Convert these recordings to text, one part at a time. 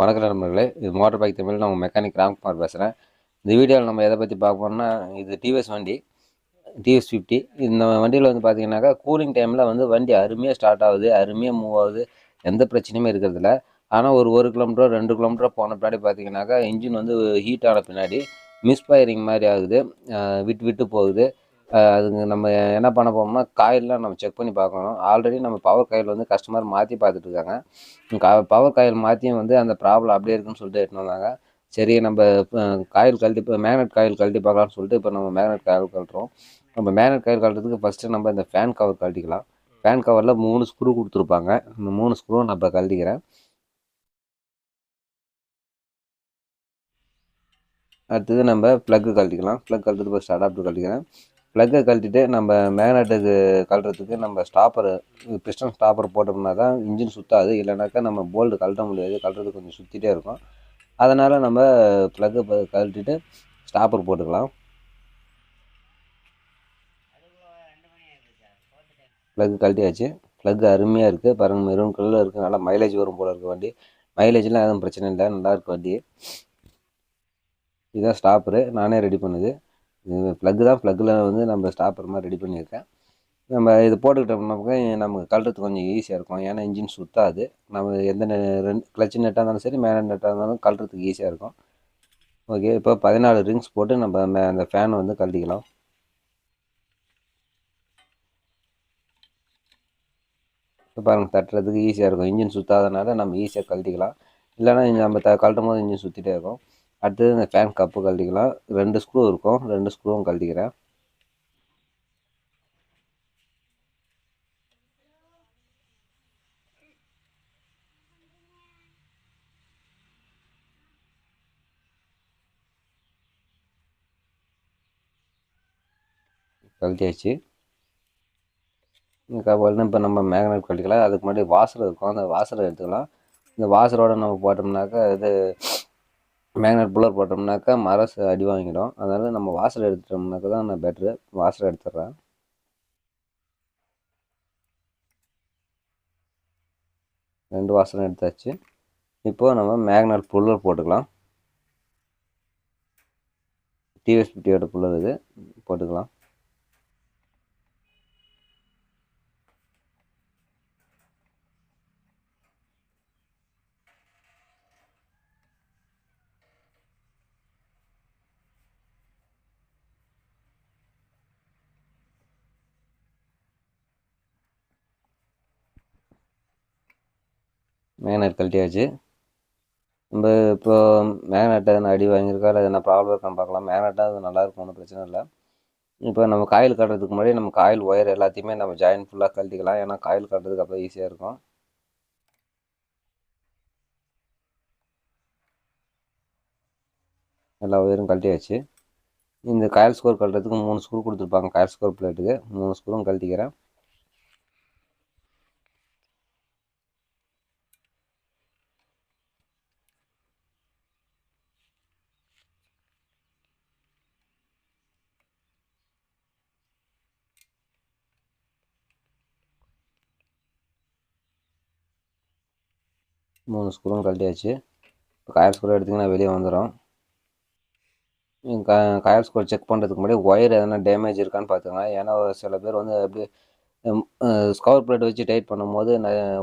வணக்கம் நண்பர்களே, இது மோட்டர் பைக் தமிழ். நான் உங்கள் மெக்கானிக் ராம்குமார் பேசுகிறேன். இந்த வீடியோவில் நம்ம எதை பற்றி பார்க்க போகிறோம்னா, இது டிவிஎஸ் வண்டி, டிவிஎஸ் 50. இந்த வண்டியில் வந்து பார்த்தீங்கன்னாக்கா கூலிங் டைமில் வந்து வண்டி அருமையாக ஸ்டார்ட் ஆகுது, அருமையாக மூவ் ஆகுது, எந்த பிரச்சனையுமே இருக்கிறதில்ல. ஆனால் ஒரு 1 கிலோமீட்டரோ 2 கிலோமீட்டரோ போன பின்னாடி பார்த்தீங்கன்னாக்கா இன்ஜின் வந்து ஹீட் ஆன பின்னாடி மிஸ்ஃபயரிங் மாதிரி ஆகுது, விட்டு விட்டு போகுது. அதுக்கு நம்ம என்ன பண்ண போகிறோம்னா காயிலெலாம் நம்ம செக் பண்ணி பார்க்கணும். ஆல்ரெடி நம்ம பவர் காயில் வந்து கஸ்டமர் மாற்றி பார்த்துட்ருக்காங்க. பவர் காயில் மாற்றியும் வந்து அந்த ப்ராப்ளம் அப்படியே இருக்குன்னு சொல்லிட்டு எடுத்துன்னு வந்தாங்க. சரி, நம்ம காயில் கழட்டி இப்போ மேக்னெட் காயில் கழட்டி பார்க்கலாம்னு சொல்லிட்டு இப்போ நம்ம மேக்னெட் காயில் கழட்டுறோம். நம்ம மேக்னெட் காயில் கழட்டுறதுக்கு ஃபஸ்ட்டு நம்ம இந்த ஃபேன் கவர் கழட்டிக்கலாம். ஃபேன் கவரில் 3 ஸ்க்ரூ கொடுத்துருப்பாங்க. இந்த 3 ஸ்க்ரூவும் நான் இப்போ கழட்டிக்கிறேன். அடுத்தது நம்ம ப்ளக்கு கழட்டிக்கலாம். ப்ளக் கழட்டுறது ஃபஸ்ட்டு அடாப்டர் கழட்டிக்கிறேன். ப்ளக்கை கழட்டிட்டு நம்ம மேக்னெட்டுக்கு கழட்டுறதுக்கு நம்ம ஸ்டாப்பர், பிஸ்டன் ஸ்டாப்பர் போட்டோம்னா தான் இன்ஜின் சுற்றாது. இல்லைனாக்கா நம்ம போல்டு கழட்ட முடியாது, கழட்டுறது கொஞ்சம் சுற்றிட்டே இருக்கும். அதனால் நம்ம ப்ளக்கை கழட்டிட்டு ஸ்டாப்பர் போட்டுக்கலாம். ப்ளக்கு கழட்டியாச்சு. ப்ளக்கு அருமையாக இருக்குது பாருங்கள், மெரூன் கலரில் இருக்குது. நல்லா மைலேஜ் வரும் போல் இருக்குது வண்டி. மைலேஜ்லாம் எதுவும் பிரச்சனை இல்லை, நல்லாயிருக்கு வண்டி. இதுதான் ஸ்டாப்பரு, நானே ரெடி பண்ணுது. இது ப்ளக்கு தான், ப்ளக்கில் வந்து நம்ம ஸ்டாப்பர் மாதிரி ரெடி பண்ணியிருக்கேன். நம்ம இது போட்டுக்கிட்டோம்னாக்கா நமக்கு கழட்டுறதுக்கு கொஞ்சம் ஈஸியாக இருக்கும். ஏன்னா இன்ஜின் சுற்றாது. நம்ம எந்த கிளச்சு நெட்டாக இருந்தாலும் சரி, மேக்னெட் நெட்டாக இருந்தாலும் கழட்டுறதுக்கு ஈஸியாக இருக்கும். ஓகே, இப்போ 14 ரிங்ஸ் போட்டு நம்ம அந்த ஃபேனை வந்து கழட்டிக்கலாம். இப்போ பாருங்கள், தட்டுறதுக்கு ஈஸியாக இருக்கும். இன்ஜின் சுற்றாதனால நம்ம ஈஸியாக கழட்டிக்கலாம். இல்லைனா நம்ம கழட்டும் போது இன்ஜின் சுற்றிட்டே இருக்கும். அடுத்தது இந்த ஃபேன் கப்பு கழட்டிக்கலாம். 2 ஸ்க்ரூ இருக்கும், 2 ஸ்க்ரூவும் கழட்டிக்கிறேன். கழட்டியாச்சு. இப்போ நம்ம மேக்னெட் கழட்டிக்கலாம். அதுக்கு முன்னாடி வாசர் இருக்கும், அந்த வாசரை எடுத்துக்கலாம். இந்த வாசரோடு நம்ம போட்டோம்னாக்கா இது மேக்னெட் புல்லர் போட்டோம்னாக்கா மரஸ் அடி வாங்கிடும். அதனால் நம்ம வாசர் எடுத்துட்டோம்னாக்கா தான் நான் பெட்ரு. வாசர் எடுத்துடுறேன். ரெண்டு வாசரும் எடுத்தாச்சு. இப்போது நம்ம மேக்னெட் புல்லர் போட்டுக்கலாம். டிவிஎஸ் 50யோட புல்லர் இது, போட்டுக்கலாம். மேக்னெட் கழட்டியாச்சு. நம்ம இப்போ மேக்னெட் எதனா அடி வாங்கியிருக்கா இல்லை எதனா ப்ராப்ளம் இருக்கான்னு பார்க்கலாம். மேக்னெட்டாக அது நல்லாயிருக்கும், ஒன்றும் பிரச்சனை இல்லை. இப்போ நம்ம காயில் கட்டுறதுக்கு முன்னாடி நம்ம காயில் ஒயர் எல்லாத்தையுமே நம்ம ஜாயின் ஃபுல்லாக கழட்டிக்கலாம். ஏன்னா காயில் கட்டுறதுக்கு அப்போ ஈஸியாக இருக்கும். எல்லா ஒயரும் கழட்டியாச்சு. இந்த காயில் ஸ்கோர் கழட்டுறதுக்கு 3 ஸ்க்ரூ கொடுத்துருப்பாங்க. காயில் ஸ்கோர் பிளேட்டுக்கு 3 ஸ்க்ரூவும் கழட்டிக்கிறேன். மூணு ஸ்க்ரூவும் கழட்டியாச்சு. இப்போ காயில் ஸ்க்ரூ எடுத்திங்கன்னா வெளியே வந்துடும். காயில் ஸ்க்ரூ செக் பண்ணுறதுக்கு முன்னாடி ஒயர் எதனா டேமேஜ் இருக்கான்னு பார்த்துக்கலாம். ஏன்னா சில பேர் வந்து அப்படியே ஸ்கவர் பிளேட் வச்சு டைட் பண்ணும்போது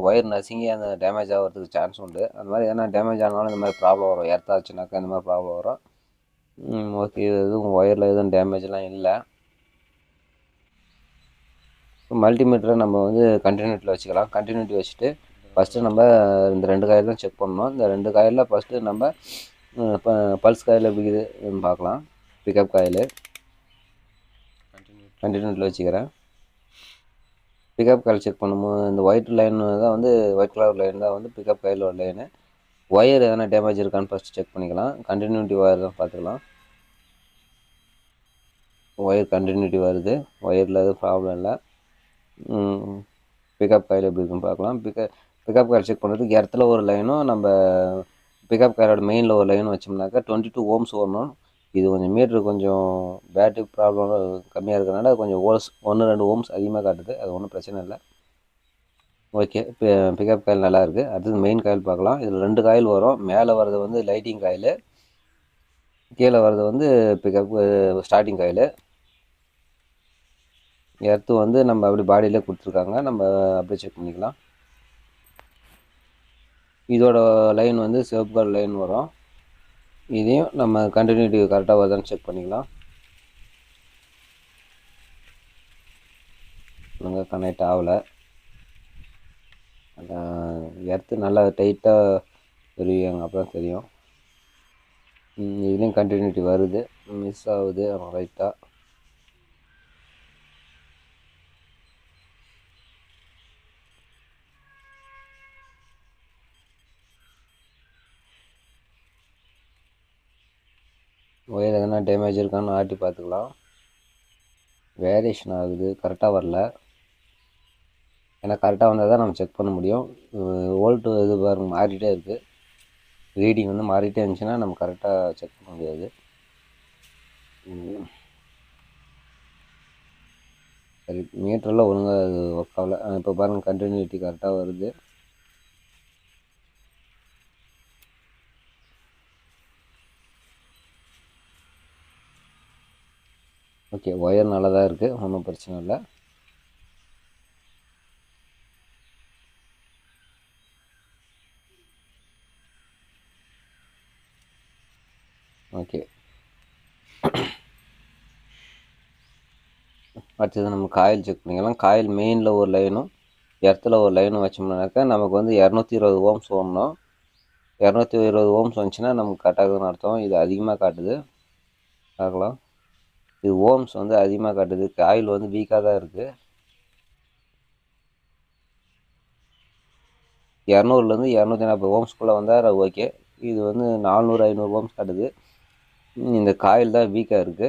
ஒயர் நசுங்கி அந்த டேமேஜ் ஆகிறதுக்கு சான்ஸ் உண்டு. அந்த மாதிரி எதனா டேமேஜ் ஆனாலும் இந்த மாதிரி ப்ராப்ளம் வரும். எர்த்தாச்சுனாக்கா இந்த மாதிரி ப்ராப்ளம் வரும். ஓகே, எதுவும் ஒயரில் எதுவும் டேமேஜ்லாம் இல்லை. மல்டிமீட்டரை நம்ம வந்து கண்டினியூட்டியில் வச்சுக்கலாம். கண்டினியூட்டி வச்சுட்டு ஃபஸ்ட்டு நம்ம இந்த 2 காயில் தான் செக் பண்ணணும். இந்த 2 காயிலில் ஃபஸ்ட்டு நம்ம பல்ஸ் காயில் எப்படி இருக்குதுன்னு பார்க்கலாம். பிக்கப் காயில் கண்டினியூட்டியில் வச்சுக்கிறேன். பிக்கப் காயில் செக் பண்ணும்போது இந்த ஒயிட் லைன் தான் வந்து ஒயிட் கலர் லைன் தான் வந்து பிக்கப் காயிலோட லைனு. ஒயர் எதனா டேமேஜ் இருக்கான்னு ஃபஸ்ட்டு செக் பண்ணிக்கலாம். கண்டினியூட்டி ஒயர் தான் பார்த்துக்கலாம். ஒயர் கண்டினியூட்டி வருது, ஒயரில் எதுவும் ப்ராப்ளம் இல்லை. பிக்கப் காயில் எப்படி இருக்குன்னு பார்க்கலாம். பிக்கப் காயில் செக் பண்ணுறதுக்கு இடத்துல ஒரு லைனும் நம்ம பிக்கப் காயிலோட மெயினில் ஒரு லைனும் வச்சோம்னாக்கா 22 ஓம்ஸ் வரணும். இது கொஞ்சம் மீட்ரு கொஞ்சம் பேட்டரி ப்ராப்ளம் கம்மியாக இருக்கிறனால கொஞ்சம் 1-2 ஓம்ஸ் அதிகமாக காட்டுது. அது ஒன்றும் பிரச்சனை இல்லை. ஓகே. பிக்கப் காயில் நல்லா இருக்குது. அடுத்தது மெயின் காயில் பார்க்கலாம். இதில் 2 காயில் வரும். மேலே வர்றது வந்து லைட்டிங் காயில், கீழே வர்றது வந்து பிக்கப் ஸ்டார்டிங் காயில். எர்த்து வந்து நம்ம அப்படி பாடியிலே கொடுத்துருக்காங்க. நம்ம அப்படியே செக் பண்ணிக்கலாம். இதோட லைன் வந்து சிவப்பு கலர் லைன் வரும். இதையும் நம்ம கண்டினியூட்டி கரெக்டாக வருதான்னு செக் பண்ணிக்கலாம். ஒழுங்கா கனெக்ட் ஆகலை. எர்த்து நல்லா டைட்டாக தெரியும், அப்போ தான் தெரியும். இதுலேயும் கண்டினியூட்டி வருது, மிஸ் ஆகுது ரைட்டாக. ஒயர் எதனா டேமேஜ் இருக்கான்னு ஆட்டி பார்த்துக்கலாம். வேரியேஷன் ஆகுது, கரெக்டாக வரல. ஏன்னா கரெக்டாக வந்தால் தான் நம்ம செக் பண்ண முடியும். வோல்ட்டு இது பாருங்க மாறிட்டே இருக்குது. ரீடிங் வந்து மாறிட்டே இருந்துச்சுன்னா நம்ம கரெக்டாக செக் பண்ண முடியாது. சரி, மீட்டரெல்லாம் ஒழுங்காக அது ஒர்க் ஆகலை. இப்போ பாருங்கள் கண்டினியூட்டி கரெக்டாக வருது. ஓகே, ஒயர் நல்லா தான் இருக்குது, ஒன்றும் பிரச்சனை இல்லை. ஓகே, அடுத்தது நம்ம காயில் செக் பண்ணிக்கலாம். காயில் மெயினில் ஒரு லைனும் எர்த்தில் ஒரு லைனும் வச்சோம்னாக்கா நமக்கு வந்து 220 ஓம்ஸ் ஓடணும். 220 ஓம்ஸ் வந்துச்சுன்னா நமக்கு கரெக்டாகுதுன்னு அர்த்தம். இது அதிகமாக காட்டுது, பார்க்கலாம். இது ஓம்ஸ் வந்து அதிகமாக காட்டுது. காயில் வந்து வீக்காக தான் இருக்குது. 200லேருந்து 240 ஓம்ஸ்குள்ளே வந்தால் ஓகே. இது வந்து 400-500 ஓம்ஸ் காட்டுது. இந்த காயில் தான் வீக்காக இருக்குது.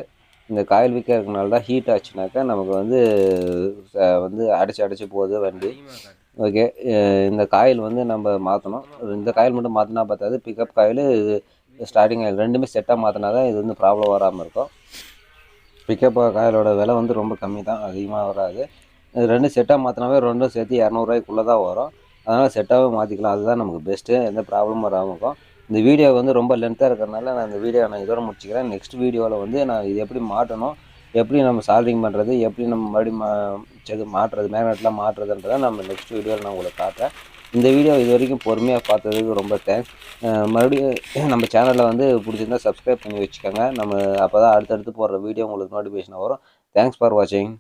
இந்த காயில் வீக்காக இருக்கனால தான் ஹீட் ஆச்சுனாக்கா நமக்கு வந்து அடைச்சி போகுது வண்டி. ஓகே, இந்த காயில் வந்து நம்ம மாற்றணும். இந்த காயில் மட்டும் மாற்றினா பார்த்தாது, பிக்கப் காயில் ஸ்டார்டிங் காயில் ரெண்டுமே செட்டாக மாற்றினா தான் இது வந்து ப்ராப்ளம் வராமல் இருக்கும். பிக்கப் காயிலோட விலை வந்து ரொம்ப கம்மி தான், அதிகமாக வராது. இது ரெண்டும் செட்டாக மாற்றினாவே ரெண்டும் சேர்த்து 200 தான் வரும். அதனால் செட்டாகவே மாற்றிக்கலாம், அதுதான் நமக்கு பெஸ்ட்டு, எந்த ப்ராப்ளமும் வராமல் இருக்கும். இந்த வீடியோ வந்து ரொம்ப லென்த்தாக இருக்கிறதுனால நான் இந்த வீடியோ இதோட முடிச்சுக்கிறேன். நெக்ஸ்ட் வீடியோவில் வந்து நான் இது எப்படி மாட்டணும், எப்படி நம்ம சால்ட்ரிங் பண்ணுறது, எப்படி நம்ம மறுபடியும் மாட்டுறது, மேக்னெட்லாம் மாட்டுறதுன்றதை நம்ம நெக்ஸ்ட் வீடியோவில் நான் உங்களுக்கு காட்டுறேன். இந்த வீடியோ இது வரைக்கும் பொறுமையாக பார்த்ததுக்கு ரொம்ப தேங்க்ஸ். மறுபடியும் நம்ம சேனலில் வந்து பிடிச்சிருந்தா சப்ஸ்கிரைப் பண்ணி வச்சுக்கோங்க. நம்ம அப்போ தான் அடுத்தடுத்து போடுற வீடியோ உங்களுக்கு நோட்டிஃபிகேஷன் வரும். தேங்க்ஸ் ஃபார் வாட்சிங்.